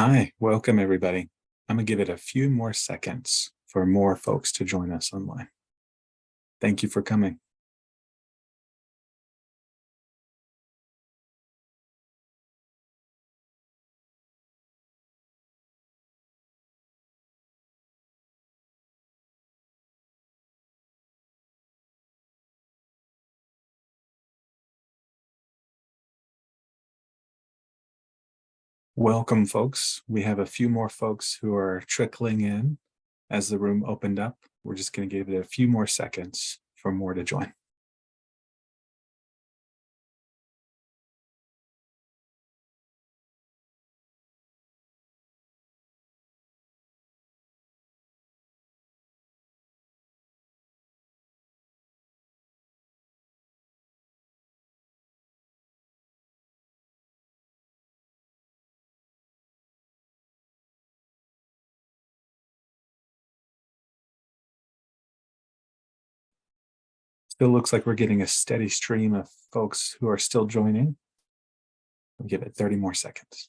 Hi, welcome everybody. I'm gonna give it a few more seconds for more folks to join us online. Thank you for coming. Welcome folks. We have a few more folks who are trickling in as the room opened up. We're just gonna give it a few more seconds for more to join. Still looks like we're getting a steady stream of folks who are still joining. We'll give it 30 more seconds.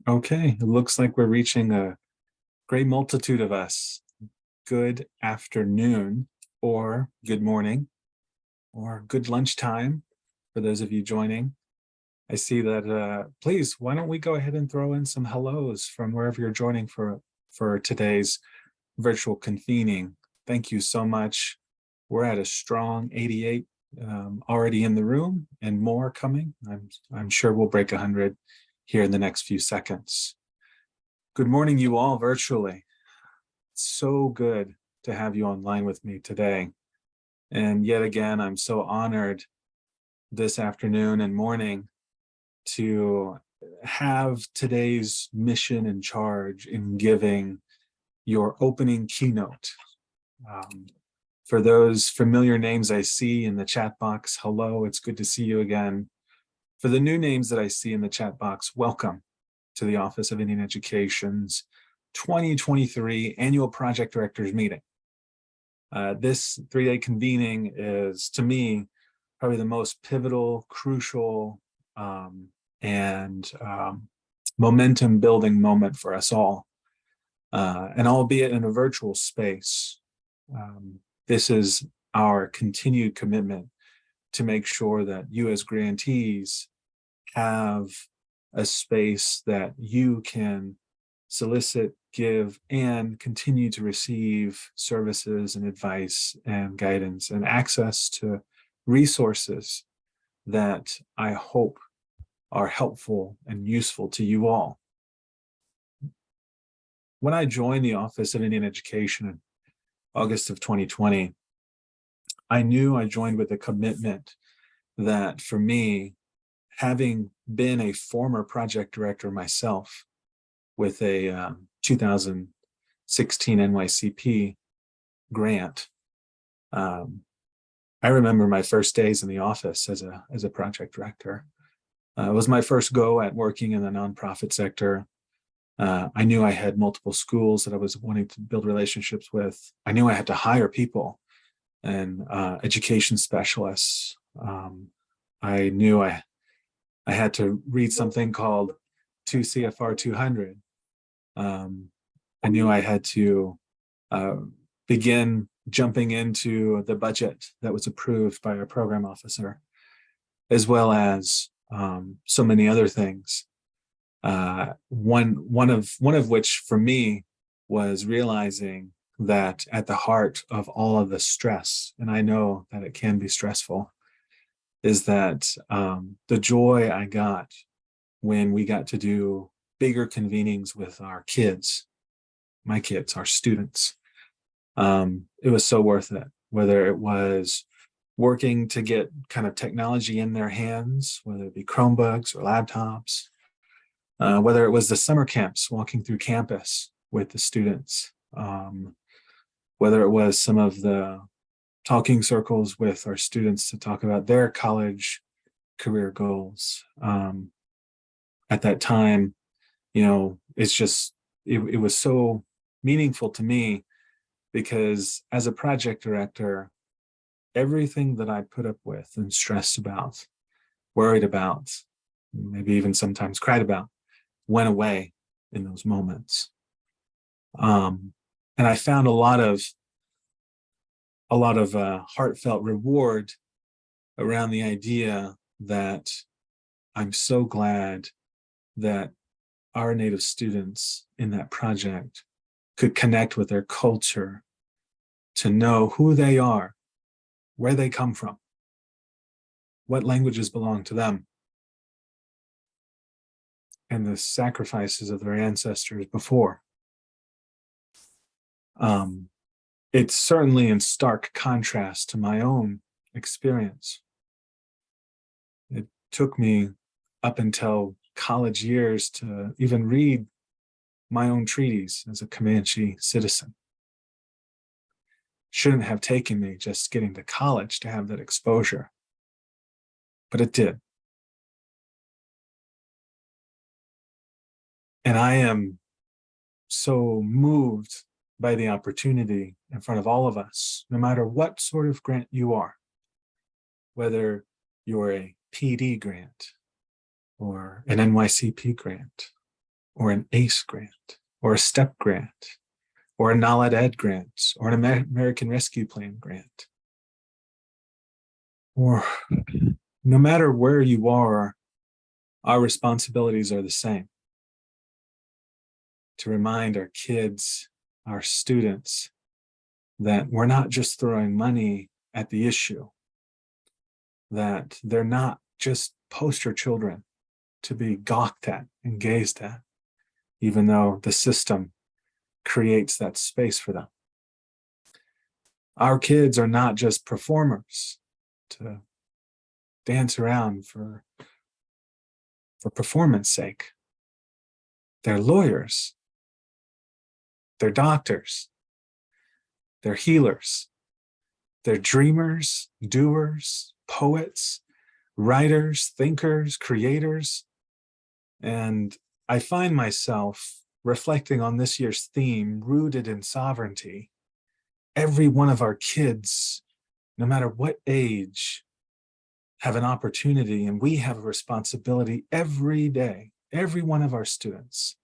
Okay, it looks like we're reaching a great multitude of us. Good afternoon, or good morning, or good lunchtime for those of you joining. I see that, please, why don't we go ahead and throw in some hellos from wherever you're joining for today's virtual convening. Thank you so much. We're at a strong 88 already in the room and more coming. I'm sure we'll break 100 here in the next few seconds. Good morning, you all virtually. It's so good to have you online with me today. And yet again, I'm so honored this afternoon and morning to have today's mission and charge in giving your opening keynote. For those familiar names I see in the chat box, hello, it's good to see you again. For the new names that I see in the chat box, welcome to the Office of Indian Education's 2023 Annual Project Directors Meeting. This 3-day convening is, to me, probably the most pivotal, crucial, and momentum building moment for us all. And albeit in a virtual space, this is our continued commitment to make sure that you as grantees have a space that you can solicit, give, and continue to receive services and advice and guidance and access to resources that I hope are helpful and useful to you all. When I joined the Office of Indian Education in August of 2020, I knew I joined with a commitment that for me, having been a former project director myself with a 2016 NYCP grant, I remember my first days in the office as a project director. It was my first go at working in the nonprofit sector. I knew I had multiple schools that I was wanting to build relationships with. I knew I had to hire people and education specialists. I knew I had to read something called 2 CFR 200. I knew I had to begin jumping into the budget that was approved by our program officer, as well as so many other things. One of which for me was realizing that at the heart of all of the stress, and I know that it can be stressful, is that the joy I got when we got to do bigger convenings with our kids, my kids, our students, it was so worth it. Whether it was working to get kind of technology in their hands, whether it be Chromebooks or laptops, whether it was the summer camps, walking through campus with the students, whether it was some of the talking circles with our students to talk about their college career goals. At that time, it's just, it was so meaningful to me because as a project director, everything that I put up with and stressed about, worried about, maybe even sometimes cried about, went away in those moments. And I found a lot of heartfelt reward around the idea that I'm so glad that our Native students in that project could connect with their culture, to know who they are, where they come from, what languages belong to them, and the sacrifices of their ancestors before. It's certainly in stark contrast to my own experience. It took me up until college years to even read my own treaties as a Comanche citizen. Shouldn't have taken me just getting to college to have that exposure, but it did. And I am so moved by the opportunity in front of all of us, no matter what sort of grant you are, whether you're a PD grant or an NYCP grant or an ACE grant or a STEP grant or a NALED Ed grant or an American Rescue Plan grant, or no matter where you are, our responsibilities are the same. To remind our kids, our students, that we're not just throwing money at the issue, that they're not just poster children to be gawked at and gazed at, even though the system creates that space for them. Our kids are not just performers to dance around for performance sake. They're lawyers, they're doctors, they're healers, they're dreamers, doers, poets, writers, thinkers, creators. And I find myself reflecting on this year's theme, rooted in sovereignty. Every one of our kids, no matter what age, have an opportunity, and we have a responsibility every day, every one of our students,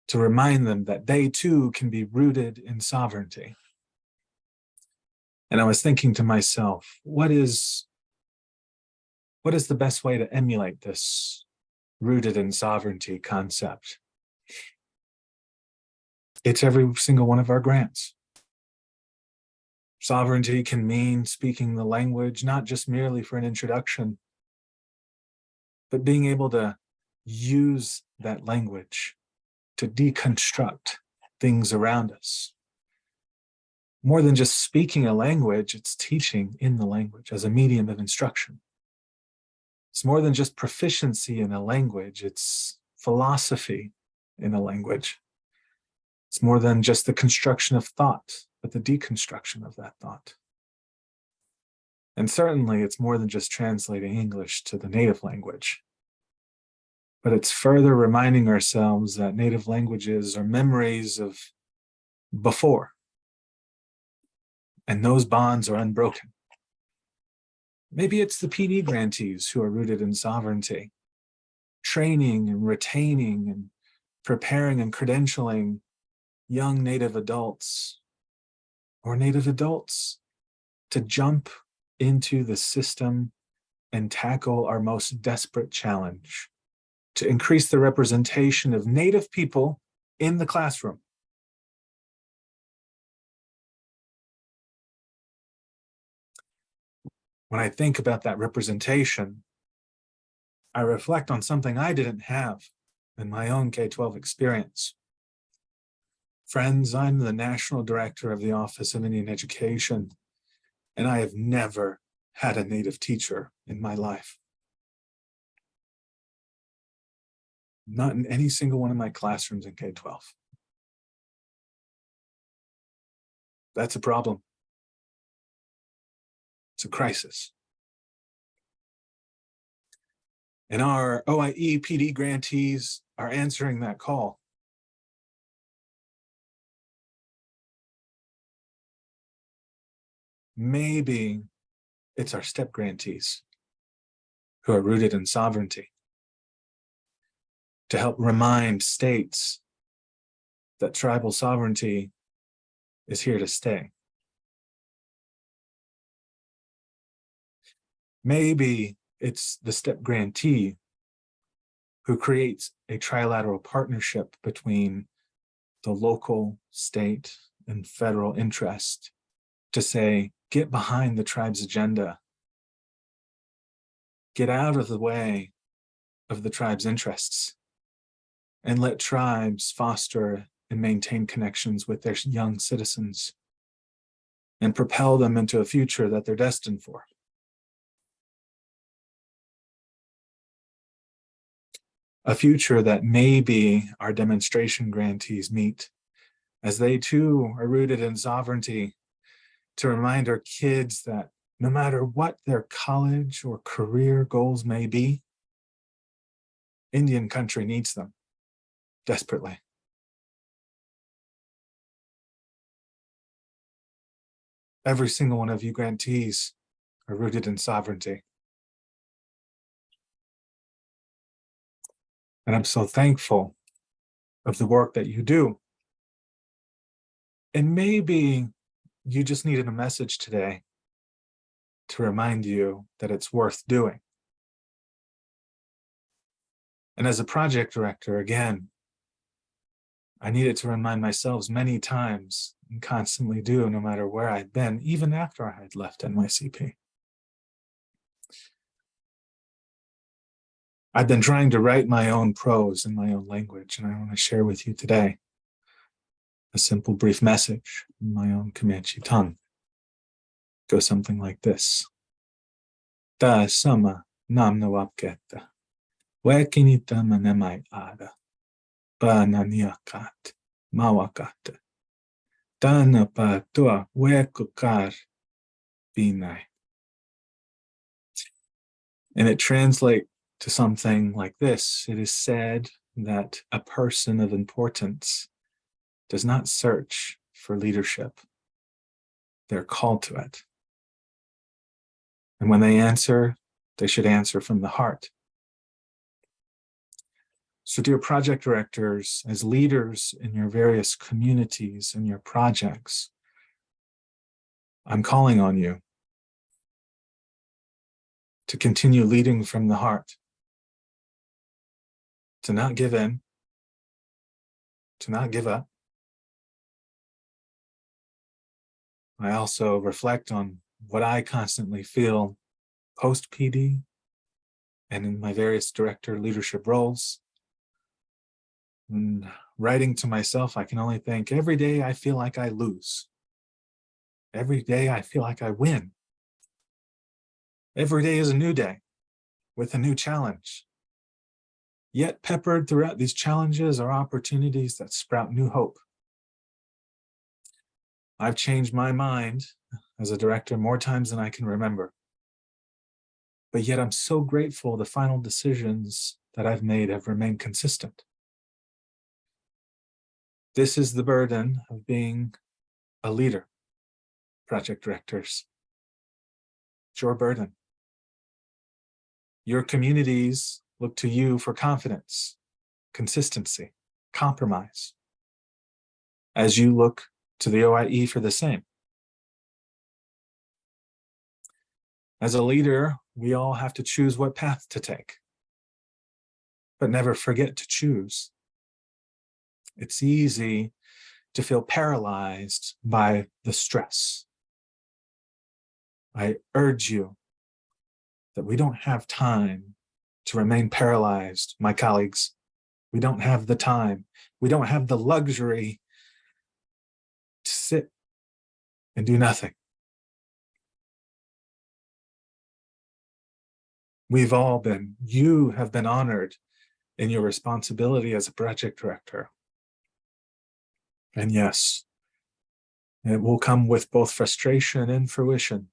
to remind them that they too can be rooted in sovereignty. And I was thinking to myself, what is the best way to emulate this rooted in sovereignty concept? It's every single one of our grants. Sovereignty can mean speaking the language, not just merely for an introduction, but being able to use that language to deconstruct things around us. More than just speaking a language, it's teaching in the language as a medium of instruction. It's more than just proficiency in a language, it's philosophy in a language. It's more than just the construction of thought, but the deconstruction of that thought. And certainly it's more than just translating English to the native language, but it's further reminding ourselves that native languages are memories of before, and those bonds are unbroken. Maybe it's the PD grantees who are rooted in sovereignty, training and retaining and preparing and credentialing young Native adults or Native adults to jump into the system and tackle our most desperate challenge, to increase the representation of Native people in the classroom. When I think about that representation, I reflect on something I didn't have in my own K-12 experience. Friends, I'm the National Director of the Office of Indian Education, and I have never had a Native teacher in my life. Not in any single one of my classrooms in K-12. That's a problem. It's a crisis. And our OIE PD grantees are answering that call. Maybe it's our STEP grantees who are rooted in sovereignty to help remind states that tribal sovereignty is here to stay. Maybe it's the STEP grantee who creates a trilateral partnership between the local, state, and federal interest to say, get behind the tribe's agenda. Get out of the way of the tribe's interests and let tribes foster and maintain connections with their young citizens and propel them into a future that they're destined for. A future that maybe our demonstration grantees meet, as they too are rooted in sovereignty, to remind our kids that no matter what their college or career goals may be, Indian country needs them desperately. Every single one of you grantees are rooted in sovereignty. And I'm so thankful of the work that you do. And maybe you just needed a message today to remind you that it's worth doing. And as a project director, again, I needed to remind myself many times and constantly do, no matter where I'd been, even after I had left NYCP. I've been trying to write my own prose in my own language, and I want to share with you today a simple, brief message in my own Comanche tongue. It goes something like this. Ta sama nam na wapketa, wekinita manemai ada, ba naniakat, mawakat, tana pa tua wekukar binai. And it translates to something like this. It is said that a person of importance does not search for leadership. They're called to it. And when they answer, they should answer from the heart. So dear project directors, as leaders in your various communities and your projects, I'm calling on you to continue leading from the heart, to not give in, to not give up. I also reflect on what I constantly feel post-PD and in my various director leadership roles. And writing to myself, I can only think, every day I feel like I lose. Every day I feel like I win. Every day is a new day with a new challenge. Yet peppered throughout these challenges are opportunities that sprout new hope. I've changed my mind as a director more times than I can remember. But yet I'm so grateful the final decisions that I've made have remained consistent. This is the burden of being a leader, project directors. It's your burden. Your communities look to you for confidence, consistency, compromise, as you look to the OIE for the same. As a leader, we all have to choose what path to take, but never forget to choose. It's easy to feel paralyzed by the stress. I urge you that we don't have time to remain paralyzed, my colleagues. We don't have the time. We don't have the luxury to sit and do nothing. You have been honored in your responsibility as a project director. And yes, it will come with both frustration and fruition.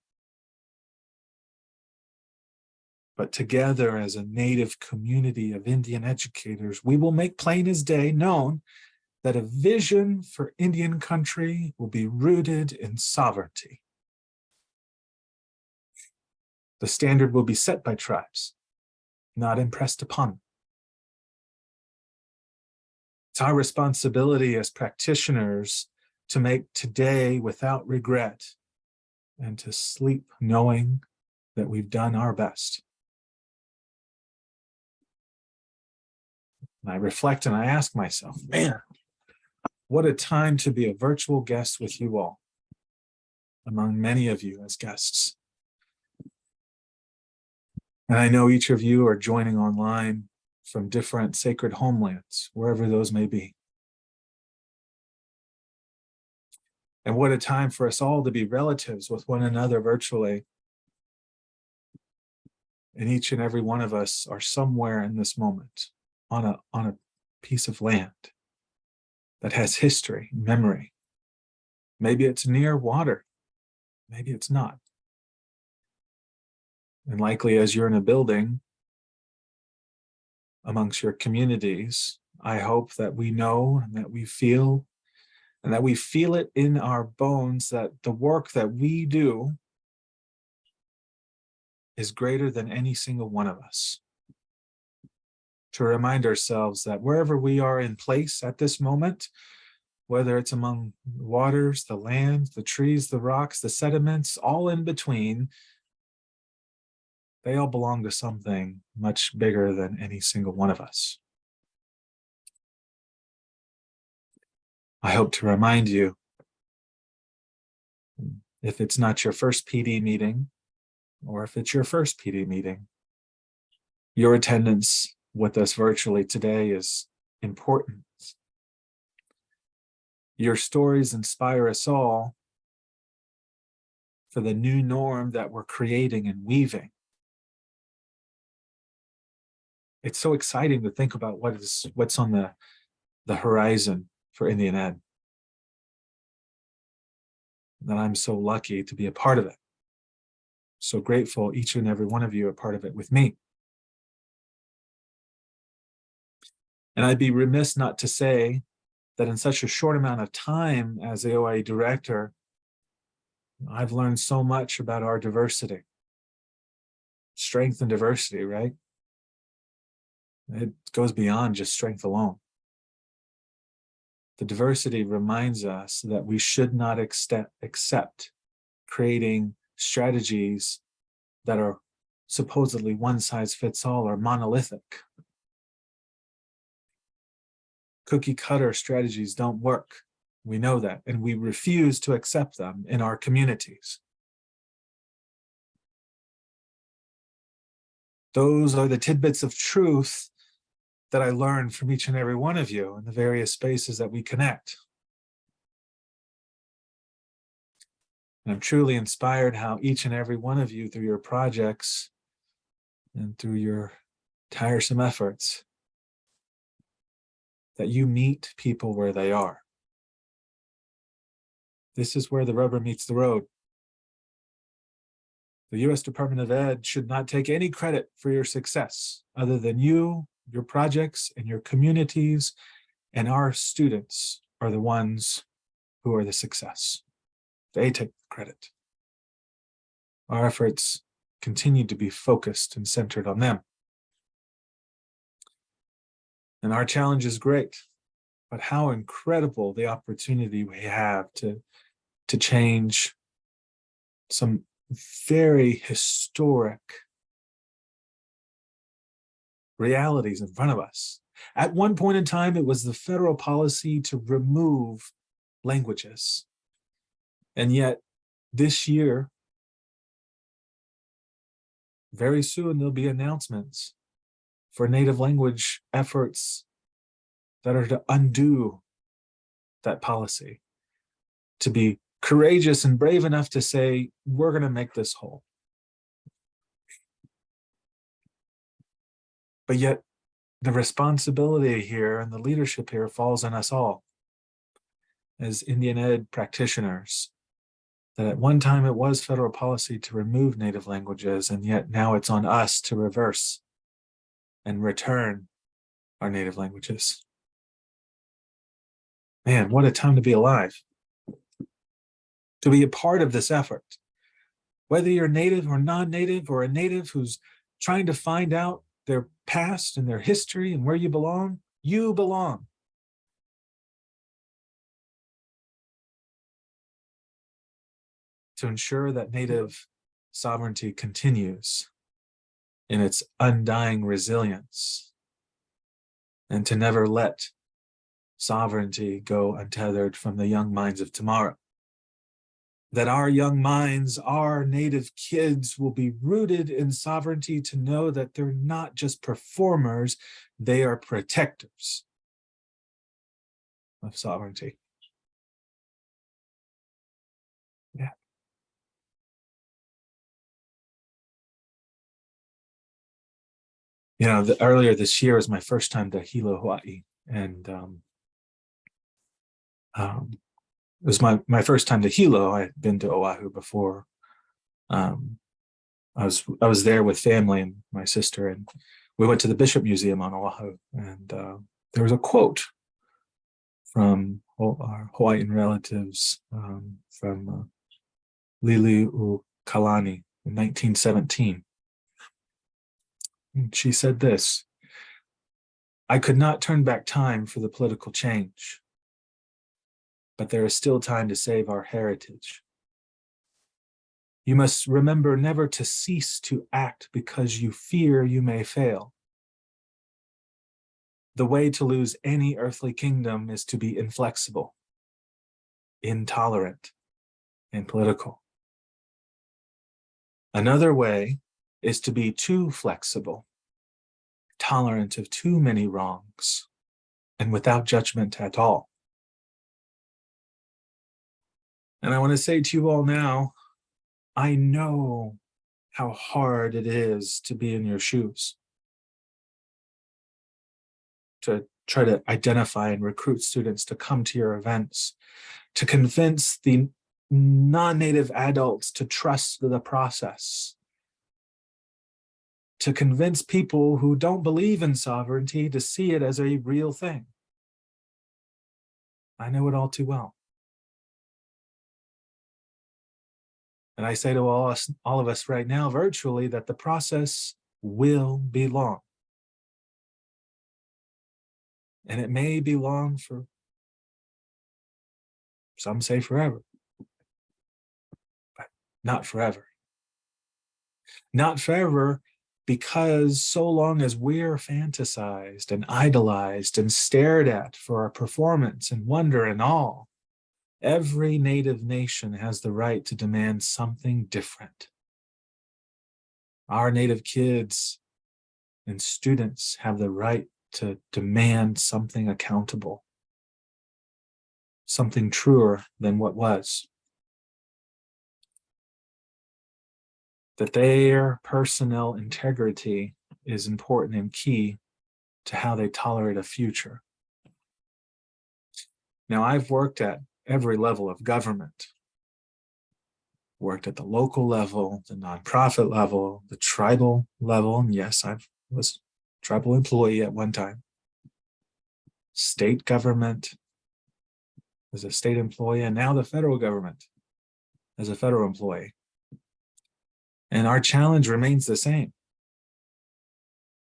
But together as a native community of Indian educators, we will make plain as day known that a vision for Indian country will be rooted in sovereignty. The standard will be set by tribes, not impressed upon them. It's our responsibility as practitioners to make today without regret and to sleep knowing that we've done our best. And I reflect and I ask myself, man, what a time to be a virtual guest with you all, among many of you as guests. And I know each of you are joining online from different sacred homelands, wherever those may be. And what a time for us all to be relatives with one another virtually. And each and every one of us are somewhere in this moment on a piece of land that has history, memory. Maybe it's near water, maybe it's not. And likely as you're in a building amongst your communities, I hope that we know and that we feel, and that we feel it in our bones that the work that we do is greater than any single one of us. To remind ourselves that wherever we are in place at this moment, whether it's among the waters, the land, the trees, the rocks, the sediments, all in between, they all belong to something much bigger than any single one of us. I hope to remind you, if it's not your first PD meeting, or if it's your first PD meeting, your attendance with us virtually today is important. Your stories inspire us all for the new norm that we're creating and weaving. It's so exciting to think about what's on the horizon for Indian Ed. That I'm so lucky to be a part of it. So grateful each and every one of you are part of it with me. And I'd be remiss not to say that in such a short amount of time as AOIA director, I've learned so much about our diversity. Strength and diversity, right? It goes beyond just strength alone. The diversity reminds us that we should not accept creating strategies that are supposedly one size fits all or monolithic. Cookie cutter strategies don't work. We know that, and we refuse to accept them in our communities. Those are the tidbits of truth that I learned from each and every one of you in the various spaces that we connect. And I'm truly inspired how each and every one of you, through your projects and through your tiresome efforts, that you meet people where they are. This is where the rubber meets the road. The U.S. Department of Ed should not take any credit for your success other than you, your projects, and your communities, and our students are the ones who are the success. They take the credit. Our efforts continue to be focused and centered on them. And our challenge is great, but how incredible the opportunity we have to change some very historic realities in front of us. At one point in time, it was the federal policy to remove languages. And yet, this year, very soon, there'll be announcements for native language efforts that are to undo that policy, to be courageous and brave enough to say, we're going to make this whole. But yet, the responsibility here and the leadership here falls on us all as Indian Ed practitioners, that at one time it was federal policy to remove native languages, and yet now it's on us to reverse and return our native languages. Man, what a time to be alive, to be a part of this effort. Whether you're native or non-native, or a native who's trying to find out their past and their history and where you belong, you belong. To ensure that native sovereignty continues in its undying resilience, and to never let sovereignty go untethered from the young minds of tomorrow. That our young minds, our native kids, will be rooted in sovereignty, to know that they're not just performers, they are protectors of sovereignty. Yeah. You know, earlier this year was my first time to Hilo, Hawaii, and it was my first time to Hilo. I had been to Oahu before. I was there with family and my sister, and we went to the Bishop Museum on Oahu, and there was a quote from our Hawaiian relatives from Liliuokalani in 1917. And she said this: "I could not turn back time for the political change, but there is still time to save our heritage. You must remember never to cease to act because you fear you may fail. The way to lose any earthly kingdom is to be inflexible, intolerant, and political. Another way is to be too flexible, tolerant of too many wrongs, and without judgment at all." And I want to say to you all now, I know how hard it is to be in your shoes, to try to identify and recruit students to come to your events, to convince the non-native adults to trust the process, to convince people who don't believe in sovereignty to see it as a real thing. I know it all too well. And I say to all of us right now virtually that the process will be long. And it may be long for, some say forever, but not forever. Not forever, because so long as we're fantasized and idolized and stared at for our performance and wonder and awe, every native nation has the right to demand something different. Our native kids and students have the right to demand something accountable, something truer than what was. That their personnel integrity is important and key to how they tolerate a future. Now, I've worked at every level of government. Worked at the local level, the nonprofit level, the tribal level, and yes, I was a tribal employee at one time. State government as a state employee, and now the federal government as a federal employee. And our challenge remains the same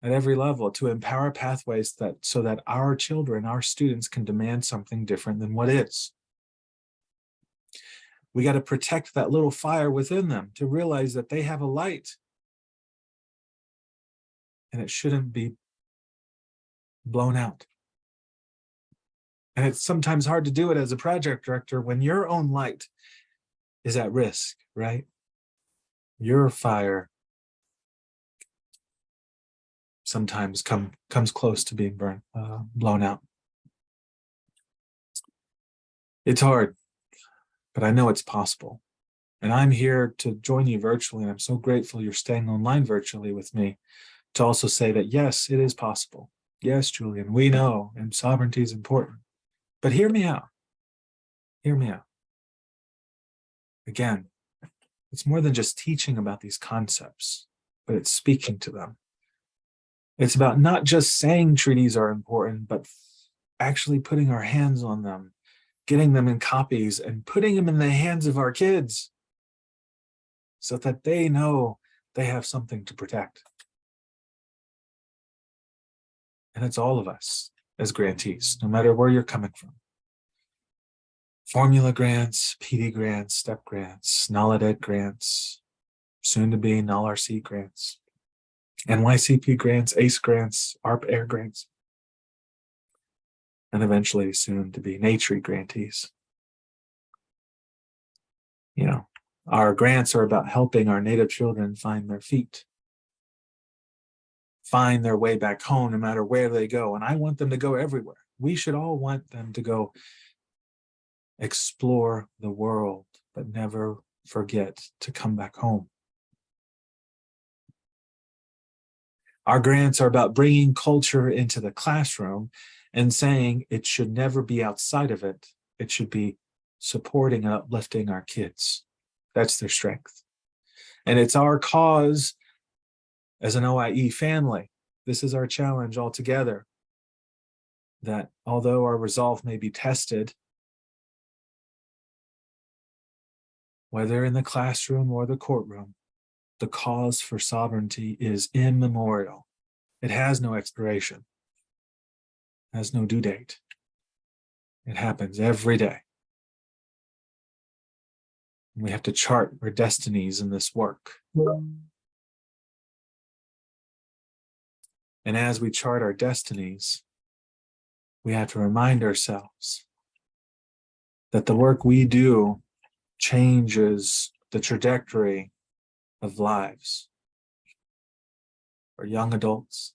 at every level, to empower pathways so that our children, our students, can demand something different than what is. We got to protect that little fire within them, to realize that they have a light. And it shouldn't be blown out. And it's sometimes hard to do it as a project director when your own light is at risk, right? Your fire sometimes comes close to being blown out. It's hard, but I know it's possible. And I'm here to join you virtually, and I'm so grateful you're staying online virtually with me to also say that, yes, it is possible. Yes, Julian, we know, and sovereignty is important. But hear me out. Hear me out. Again, it's more than just teaching about these concepts, but it's speaking to them. It's about not just saying treaties are important, but actually putting our hands on them, getting them in copies, and putting them in the hands of our kids so that they know they have something to protect. And it's all of us as grantees, no matter where you're coming from. Formula grants, PD grants, STEP grants, NALADET grants, soon to be NALRC grants, NYCP grants, ACE grants, ARP Air grants, and eventually soon to be NATRI grantees. You know, our grants are about helping our Native children find their feet, find their way back home no matter where they go. And I want them to go everywhere. We should all want them to go explore the world, but never forget to come back home. Our grants are about bringing culture into the classroom and saying it should never be outside of it. It should be supporting and uplifting our kids. That's their strength. And it's our cause as an OIE family. This is our challenge altogether, that although our resolve may be tested, whether in the classroom or the courtroom, the cause for sovereignty is immemorial. It has no expiration, has no due date. It happens every day. We have to chart our destinies in this work. And as we chart our destinies, we have to remind ourselves that the work we do changes the trajectory of lives for young adults,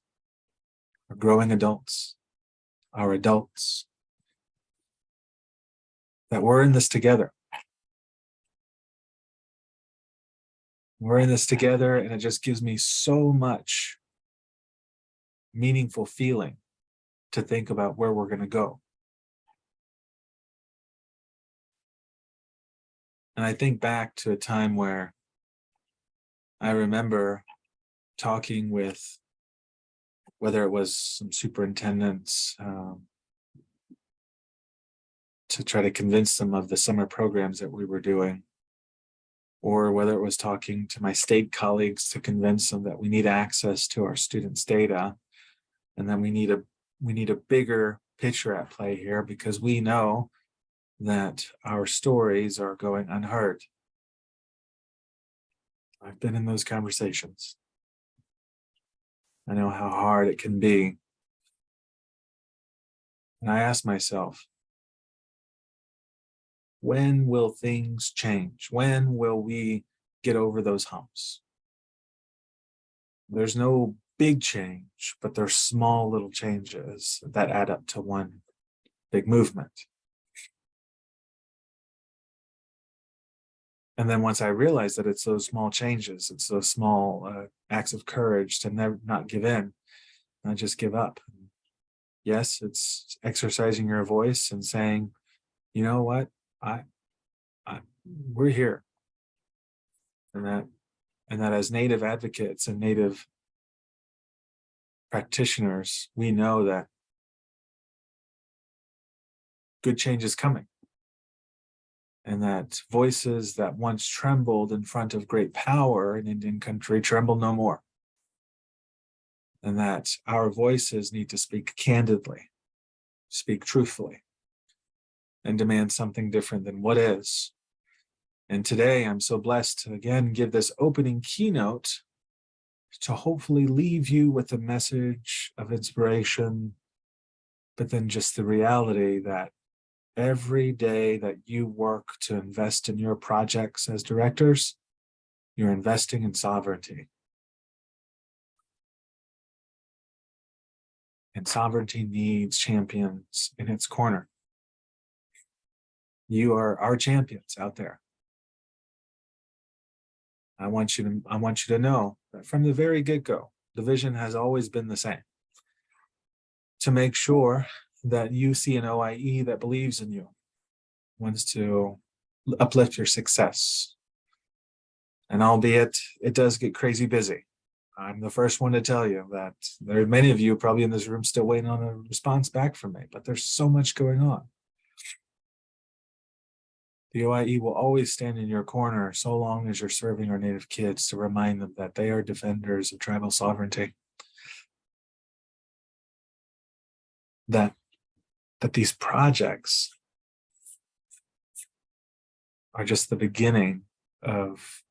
our growing adults, our adults, that we're in this together. We're in this together, and it just gives me so much meaningful feeling to think about where we're going to go. And I think back to a time where I remember talking with, whether it was some superintendents, to try to convince them of the summer programs that we were doing, or whether it was talking to my state colleagues to convince them that we need access to our students' data, and then we need a bigger picture at play here, because we know that our stories are going unheard. I've been in those conversations. I know how hard it can be. And I ask myself, when will things change? When will we get over those humps? There's no big change, but there's small little changes that add up to one big movement. And then once I realized that it's those small changes, it's those small acts of courage to never not give in, not just give up. Yes, it's exercising your voice and saying, you know what, we're here. And that as Native advocates and Native practitioners, we know that good change is coming. And that voices that once trembled in front of great power in Indian country tremble no more. And that our voices need to speak candidly, speak truthfully, and demand something different than what is. And today I'm so blessed to again give this opening keynote to hopefully leave you with a message of inspiration but then just the reality that every day that you work to invest in your projects as directors, you're investing in sovereignty. And sovereignty needs champions in its corner. You are our champions out there. I want you to know that from the very get-go, the vision has always been the same. To make sure that you see an OIE that believes in you, wants to uplift your success. And albeit it does get crazy busy, I'm the first one to tell you that there are many of you probably in this room still waiting on a response back from me, but there's so much going on. The OIE will always stand in your corner so long as you're serving our Native kids to remind them that they are defenders of tribal sovereignty. That these projects are just the beginning of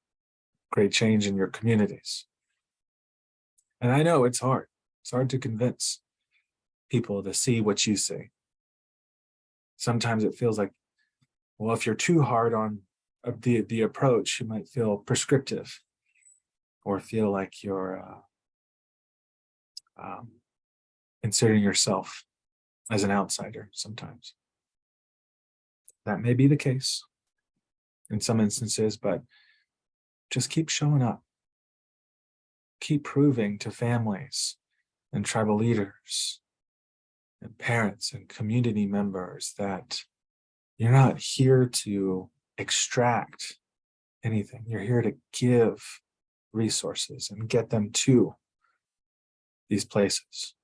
great change in your communities. And I know it's hard. It's hard to convince people to see what you see. Sometimes it feels like, well, if you're too hard on the approach, you might feel prescriptive or feel like you're inserting yourself as an outsider sometimes. That may be the case in some instances, but just keep showing up. Keep proving to families and tribal leaders and parents and community members that you're not here to extract anything. You're here to give resources and get them to these places.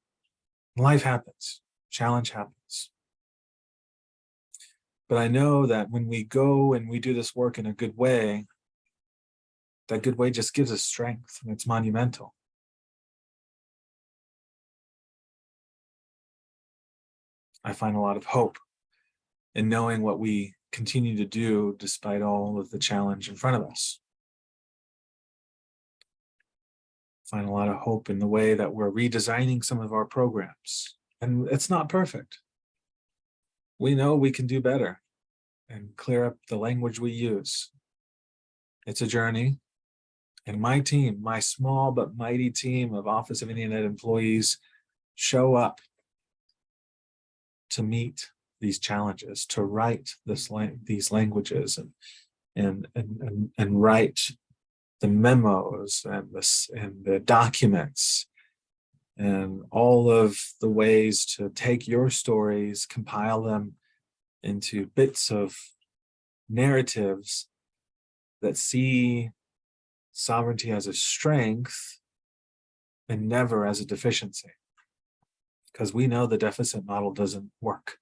Life happens, challenge happens. But I know that when we go and we do this work in a good way, that good way just gives us strength, and it's monumental. I find a lot of hope in knowing what we continue to do despite all of the challenge in front of us. I find a lot of hope in the way that we're redesigning some of our programs. And it's not perfect. We know we can do better and clear up the language we use. It's a journey. And my team, my small but mighty team of Office of Indian Ed employees, show up to meet these challenges, to write these languages and write the memos and the documents and all of the ways to take your stories, compile them into bits of narratives that see sovereignty as a strength and never as a deficiency. Because we know the deficit model doesn't work.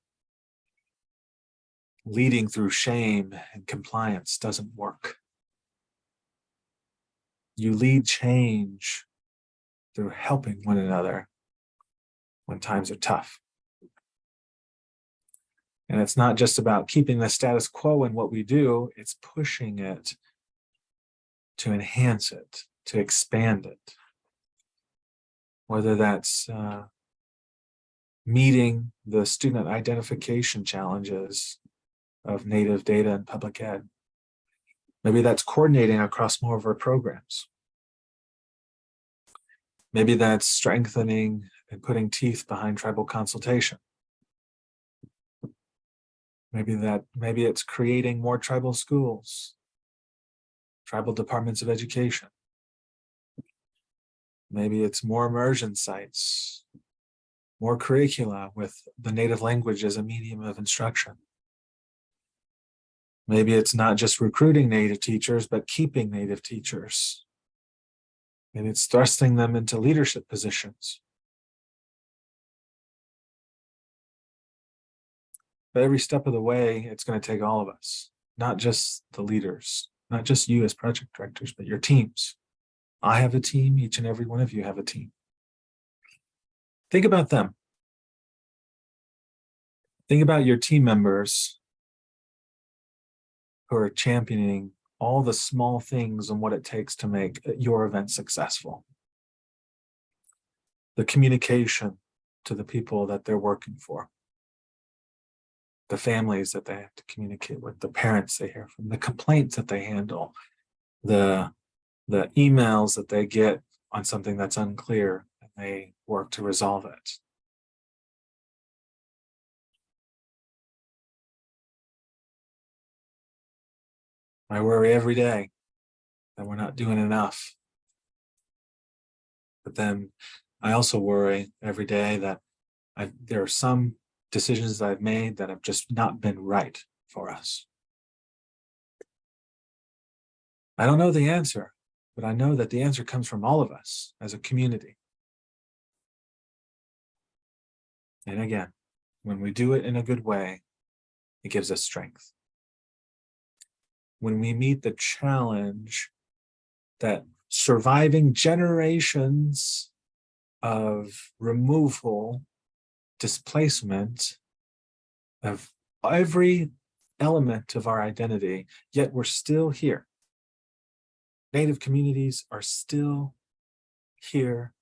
Leading through shame and compliance doesn't work. You lead change through helping one another when times are tough. And it's not just about keeping the status quo in what we do, it's pushing it to enhance it, to expand it. Whether that's meeting the student identification challenges of Native data and public ed. Maybe that's coordinating across more of our programs. Maybe that's strengthening and putting teeth behind tribal consultation. Maybe it's creating more tribal schools, tribal departments of education. Maybe it's more immersion sites, more curricula with the Native language as a medium of instruction. Maybe it's not just recruiting Native teachers, but keeping Native teachers. And it's thrusting them into leadership positions. But every step of the way, it's going to take all of us, not just the leaders, not just you as project directors, but your teams. I have a team, each and every one of you have a team. Think about them. Think about your team members who are championing all the small things and what it takes to make your event successful. The communication to the people that they're working for. the families that they have to communicate with, the parents they hear from, the complaints that they handle, the emails that they get on something that's unclear, and they work to resolve it. I worry every day that we're not doing enough. But then I also worry every day that there are some decisions that I've made that have just not been right for us. I don't know the answer, but I know that the answer comes from all of us as a community. And again, when we do it in a good way, it gives us strength. When we meet the challenge that surviving generations of removal, displacement of every element of our identity, yet we're still here. Native communities are still here.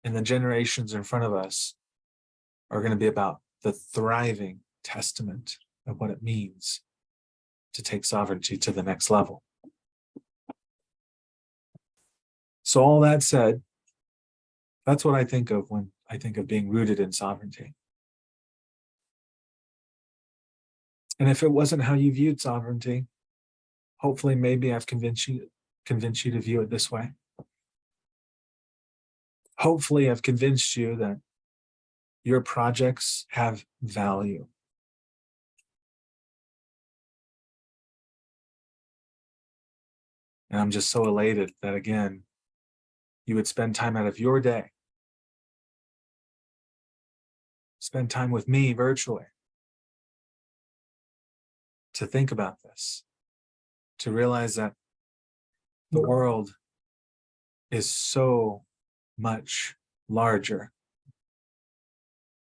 And the generations in front of us are going to be about the thriving testament of what it means to take sovereignty to the next level. So all that said, that's what I think of when I think of being rooted in sovereignty. And if it wasn't how you viewed sovereignty, hopefully maybe I've convinced you to view it this way. Hopefully I've convinced you that your projects have value. And I'm just so elated that, again, you would spend time out of your day, spend time with me virtually, to think about this, to realize that the world is so much larger.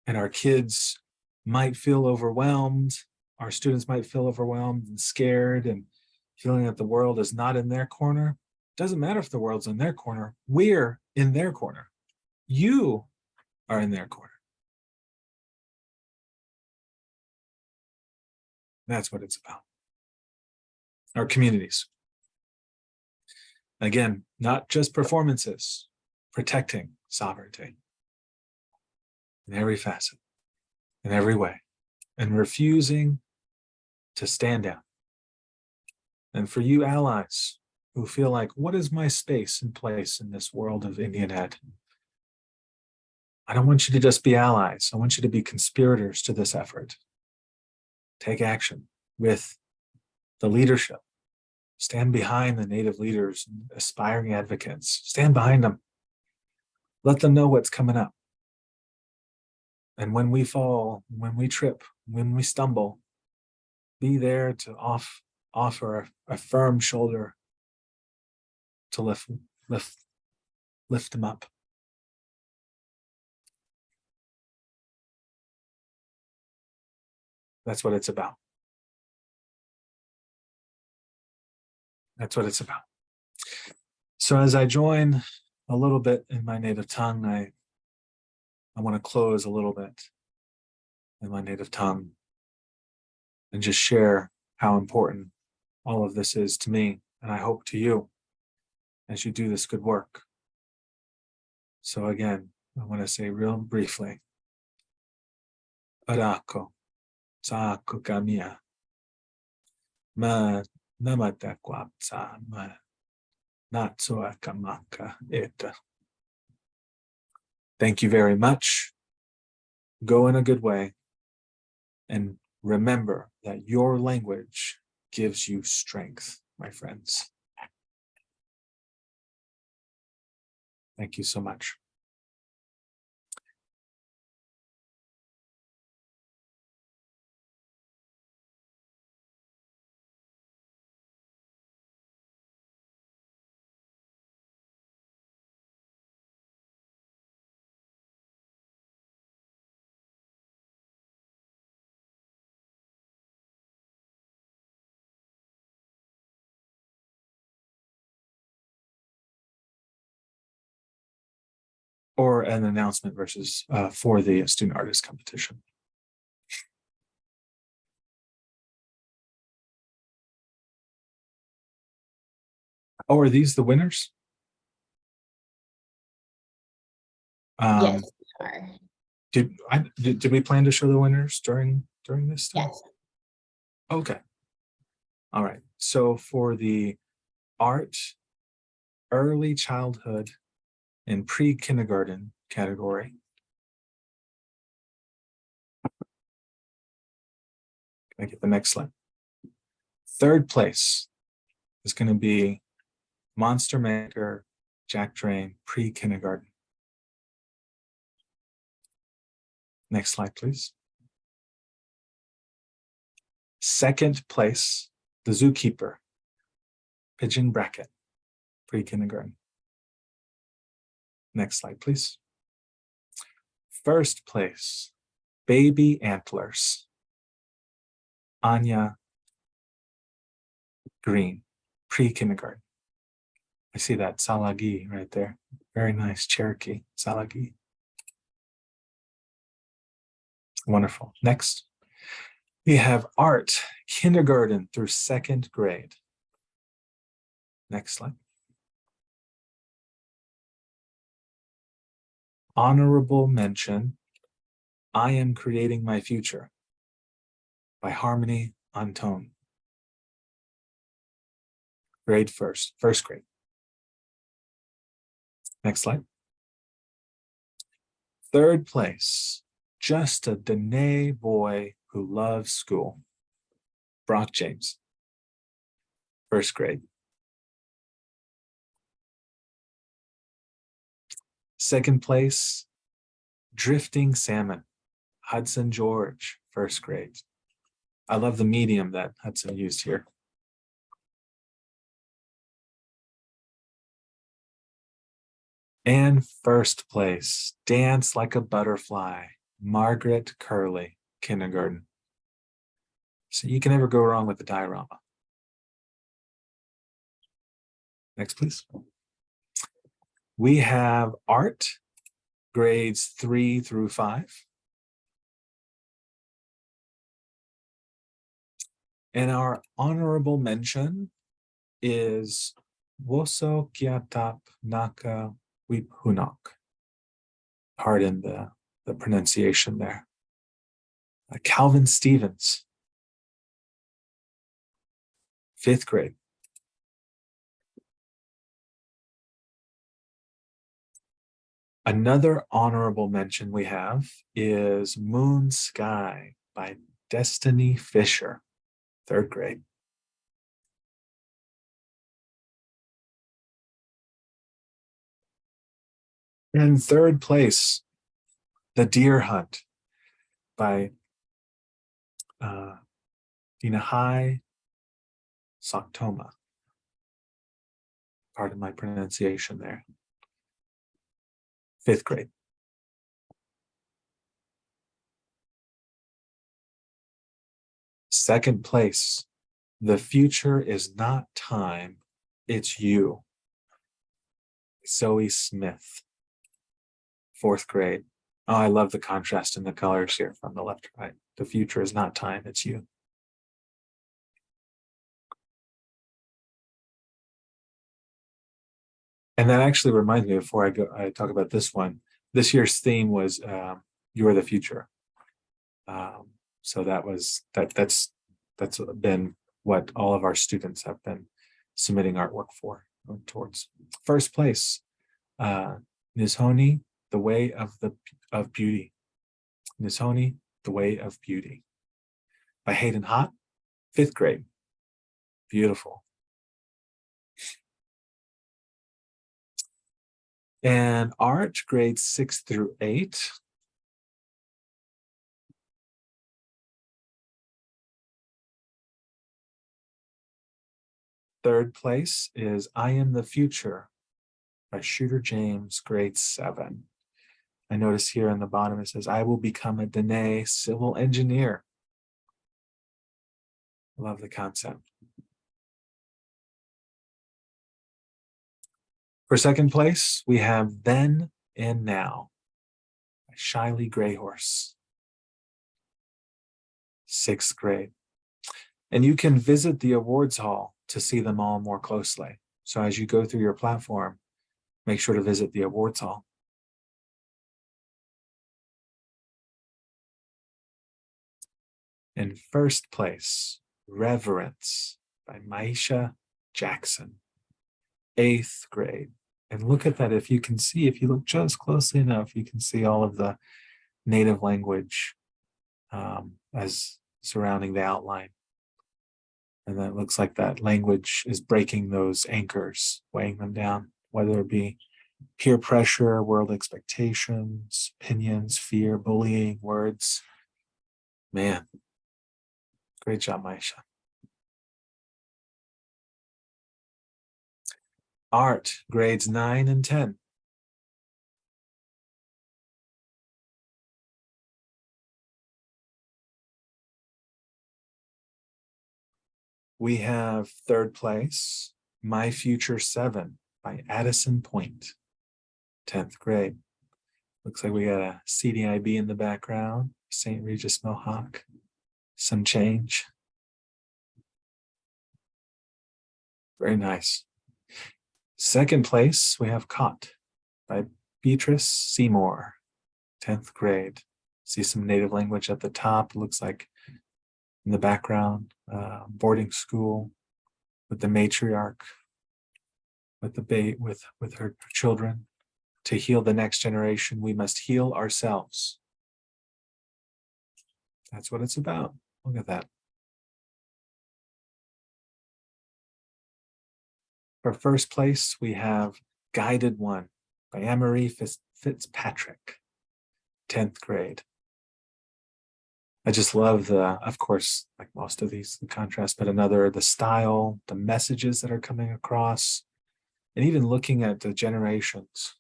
And our kids might feel overwhelmed, our students might feel overwhelmed and scared and feeling that the world is not in their corner. Doesn't matter if the world's in their corner, we're in their corner. You are in their corner. That's what it's about. Our communities. Again, not just performances, protecting sovereignty in every facet, in every way, and refusing to stand down. And for you allies who feel like, what is my space and place in this world of Indian Head? I don't want you to just be allies. I want you to be conspirators to this effort. Take action with the leadership. Stand behind the Native leaders and aspiring advocates. Stand behind them. Let them know what's coming up. And when we fall, when we trip, when we stumble, be there to offer a firm shoulder to lift them up. That's what it's about. That's what it's about. So as I join a little bit in my native tongue, I want to close a little bit in my native tongue and just share how important all of this is to me, and I hope to you as you do this good work. So again, I want to say real briefly, Arako, Sako Kamia, Ma Namatakwapsa, Ma Natsuakamaka Eta. Thank you very much. Go in a good way. And remember that your language gives you strength, my friends. Thank you so much. or an announcement versus for the student artist competition. Oh, are these the winners? Yes, they are. Did we plan to show the winners during this time? Yes. Okay. All right. So for the art, early childhood, and pre-kindergarten category, can I get the next slide? Third place is going to be Monster Maker, Jack Drain, pre-kindergarten. Next slide, please. Second place, The Zookeeper, Pigeon Bracket, pre-kindergarten. Next slide, please. First place, Baby Antlers, Anya Green, pre-kindergarten. I see that Salagi right there. Very nice, Cherokee, Salagi. Wonderful. Next, we have art, kindergarten through second grade. Next slide. Honorable mention, I Am Creating My Future by Harmony Antone. Grade first grade. Next slide. Third place, Just a Dene Boy Who Loves School. Brock James. First grade. Second place, Drifting Salmon. Hudson George, first grade. I love the medium that Hudson used here. And first place, Dance Like a Butterfly, Margaret Curley, kindergarten. So you can never go wrong with the diorama. Next, please. We have art, grades 3 through 5. And our honorable mention is Woso Kiatap Naka Wiphunok. Pardon the pronunciation there. Calvin Stevens, 5th grade. Another honorable mention we have is Moon Sky by Destiny Fisher, 3rd grade. In 3rd place, The Deer Hunt by Dinahai Soktoma. Pardon my pronunciation there. 5th grade. Second place, The Future Is Not Time, It's You. Zoe Smith, 4th grade. Oh, I love the contrast in the colors here from the left to right. The future is not time, it's you. And that actually reminds me, before I talk about this one, this year's theme was You Are the Future. So that's been what all of our students have been submitting artwork for towards. First place, Nizhoni, The Way of Beauty. Nizhoni, The Way of Beauty by Hayden Hott, 5th grade. Beautiful. And art, grades 6 through 8. Third place is I Am the Future by Shooter James, grade 7. I notice here on the bottom it says, I will become a Dene civil engineer. Love the concept. For second place, we have Then and Now by Shiley Greyhorse. 6th grade. And you can visit the awards hall to see them all more closely. So as you go through your platform, make sure to visit the awards hall. In 1st place, Reverence by Maisha Jackson, 8th grade. And look at that. If you can see, if you look just closely enough, you can see all of the native language as surrounding the outline. And that looks like that language is breaking those anchors, weighing them down, whether it be peer pressure, world expectations, opinions, fear, bullying, words. Man, great job, Maisha. Art, grades 9 and 10. We have 3rd place, My Future 7 by Addison Point, 10th grade. Looks like we got a CDIB in the background, St. Regis Mohawk, some change. Very nice. 2nd place, we have Caught by Beatrice Seymour, 10th grade. See some native language at the top. Looks like in the background, boarding school with the matriarch, with her children. To heal the next generation, we must heal ourselves. That's what it's about. Look at that. For 1st place, we have Guided One by Anne-Marie Fitzpatrick, 10th grade. I just love of course, like most of these, the contrast, but the style, the messages that are coming across, and even looking at the generations,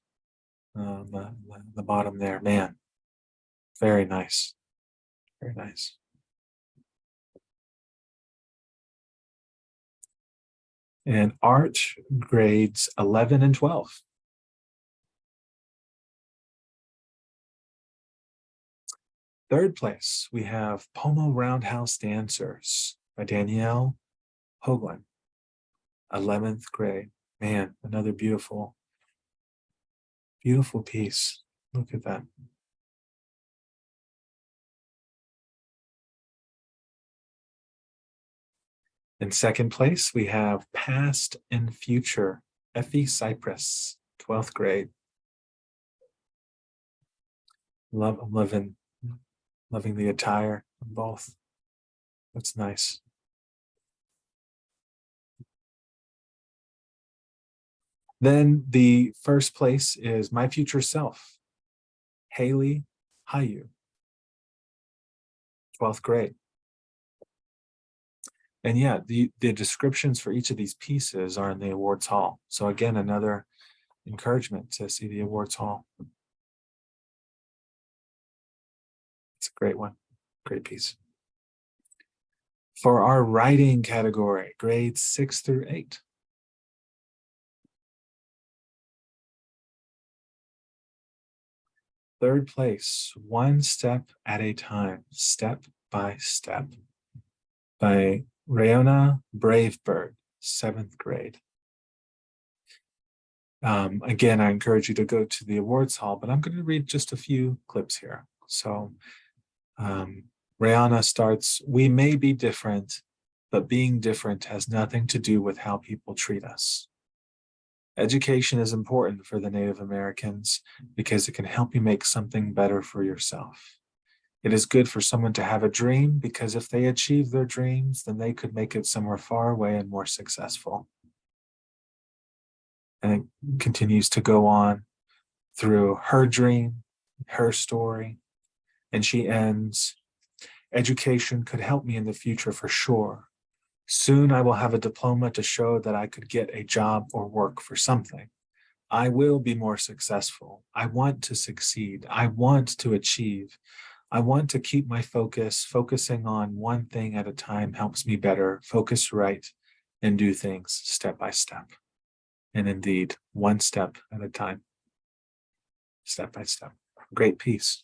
the bottom there, man, very nice, very nice. And art, grades 11 and 12. Third place, we have Pomo Roundhouse Dancers by Danielle Hoagland, 11th grade. Man, another beautiful, beautiful piece. Look at that. In 2nd place, we have Past and Future, Effie Cypress, 12th grade. I'm loving the attire of both. That's nice. Then the 1st place is My Future Self, Haley Hayu, 12th grade. And yeah, the descriptions for each of these pieces are in the awards hall. So again, another encouragement to see the awards hall. It's a great one, great piece. For our writing category, grades 6 through 8. Third place, One Step at a Time, Step by Step, by Rayona Bravebird, 7th grade. Again, I encourage you to go to the awards hall, but I'm going to read just a few clips here. So Rayona starts, "We may be different, but being different has nothing to do with how people treat us. Education is important for the Native Americans because it can help you make something better for yourself. It is good for someone to have a dream because if they achieve their dreams, then they could make it somewhere far away and more successful." And it continues to go on through her dream, her story, and she ends, "Education could help me in the future for sure. Soon I will have a diploma to show that I could get a job or work for something. I will be more successful. I want to succeed. I want to achieve. I want to keep my focus. Focusing on one thing at a time helps me better focus right and do things step by step." And indeed, one step at a time. step by step. Great piece.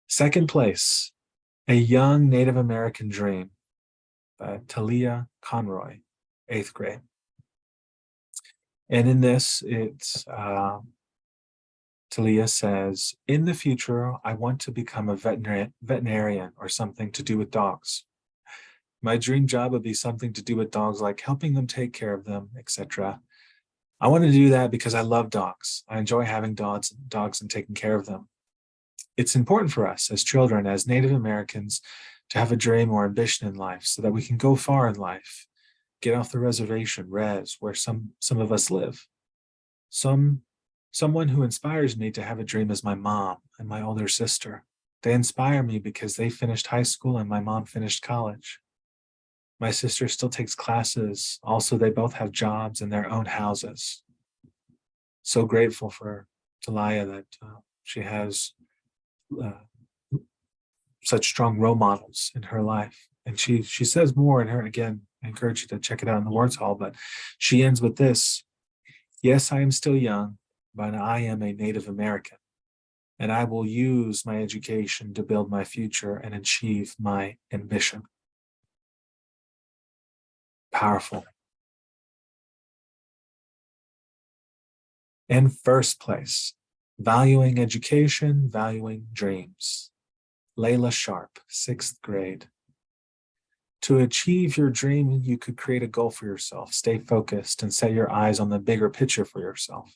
Second place, A Young Native American Dream by Talia Conroy, 8th grade. And in this, Talia says, in the future, I want to become a veterinarian or something to do with dogs. My dream job would be something to do with dogs, like helping them, take care of them, etc. I want to do that because I love dogs. I enjoy having dogs and taking care of them. It's important for us as children, as Native Americans, to have a dream or ambition in life so that we can go far in life, get off the reservation, where some of us live. Someone who inspires me to have a dream is my mom and my older sister. They inspire me because they finished high school and my mom finished college. My sister still takes classes. Also, they both have jobs in their own houses. So grateful for Talia that she has such strong role models in her life. And she says more in her, again, I encourage you to check it out in the Words Hall, but she ends with this: yes, I am still young, but I am a Native American, and I will use my education to build my future and achieve my ambition. Powerful. In first place, Valuing Education, Valuing Dreams. Layla Sharp, 6th grade. To achieve your dream, you could create a goal for yourself, stay focused, and set your eyes on the bigger picture for yourself.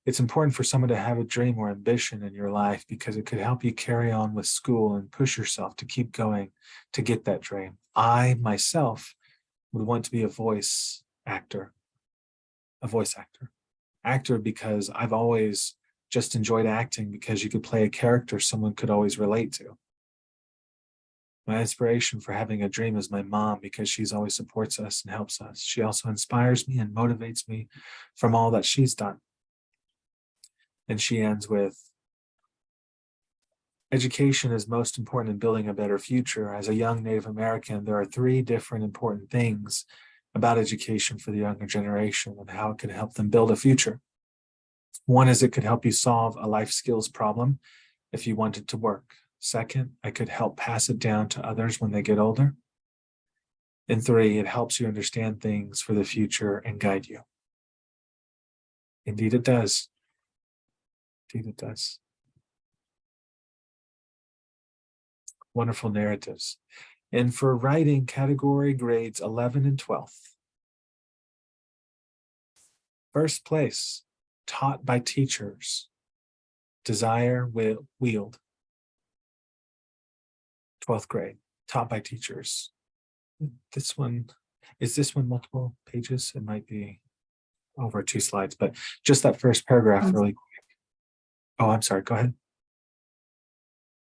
It's important for someone to have a dream or ambition in your life because it could help you carry on with school and push yourself to keep going to get that dream. I, myself, would want to be a voice actor. Actor because I've always just enjoyed acting because you could play a character someone could always relate to. My inspiration for having a dream is my mom because she's always supports us and helps us. She also inspires me and motivates me from all that she's done. And she ends with, education is most important in building a better future. As a young Native American, there are 3 different important things about education for the younger generation and how it can help them build a future. One is it could help you solve a life skills problem if you wanted to work. Second, I could help pass it down to others when they get older. And 3, it helps you understand things for the future and guide you. Indeed, it does. Indeed, it does. Wonderful narratives. And for writing, category grades 11 and 12th. First place, Taught by Teachers. Desire Wield. 12th grade, Taught by Teachers. This one, is this one multiple pages? It might be over 2 slides, but just that first paragraph really quick. Oh, I'm sorry, go ahead.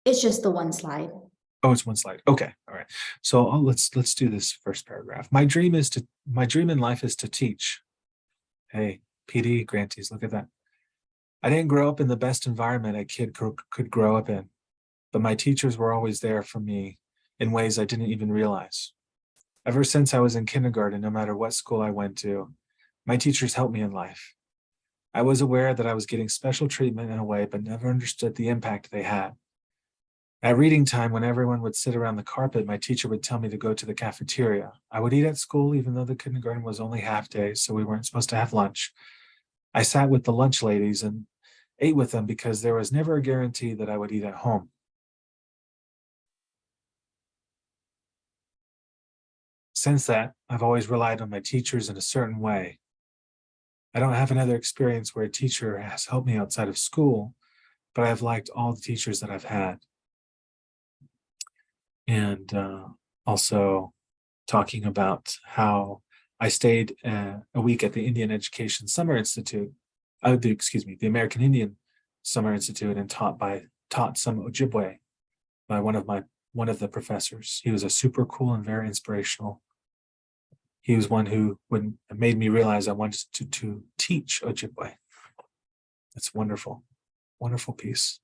It's just the one slide. Oh, it's 1 slide. Okay, all right. So let's do this first paragraph. My dream in life is to teach. Hey, PD grantees, look at that. I didn't grow up in the best environment a kid could grow up in, but my teachers were always there for me in ways I didn't even realize. Ever since I was in kindergarten, no matter what school I went to, my teachers helped me in life. I was aware that I was getting special treatment in a way, but never understood the impact they had. At reading time, when everyone would sit around the carpet, my teacher would tell me to go to the cafeteria. I would eat at school, even though the kindergarten was only half day, so we weren't supposed to have lunch. I sat with the lunch ladies and ate with them because there was never a guarantee that I would eat at home. Since that, I've always relied on my teachers in a certain way. I don't have another experience where a teacher has helped me outside of school, but I've liked all the teachers that I've had. And also talking about how I stayed a week at the Indian Education Summer Institute, the American Indian Summer Institute, and taught some Ojibwe by one of the professors. He was a super cool and very inspirational. He was one who made me realize I wanted to teach Ojibwe. That's wonderful, wonderful piece.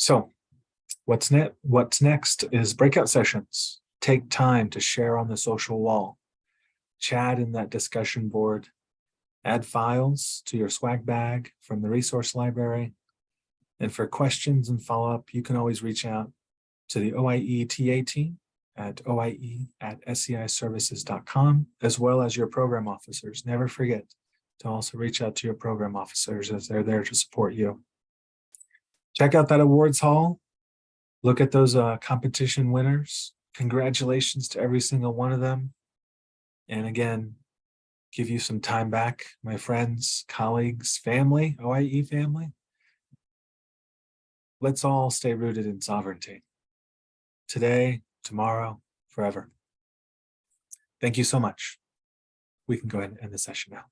So what's next is breakout sessions. Take time to share on the social wall, chat in that discussion board, add files to your swag bag from the resource library. And for questions and follow-up, you can always reach out to the OIE TA team at oie@sceiservices.com, as well as your program officers. Never forget to also reach out to your program officers as they're there to support you. Check out that awards hall. Look at those competition winners. Congratulations to every single one of them. And again, give you some time back, my friends, colleagues, family, OIE family. Let's all stay rooted in sovereignty. Today, tomorrow, forever. Thank you so much. We can go ahead and end the session now.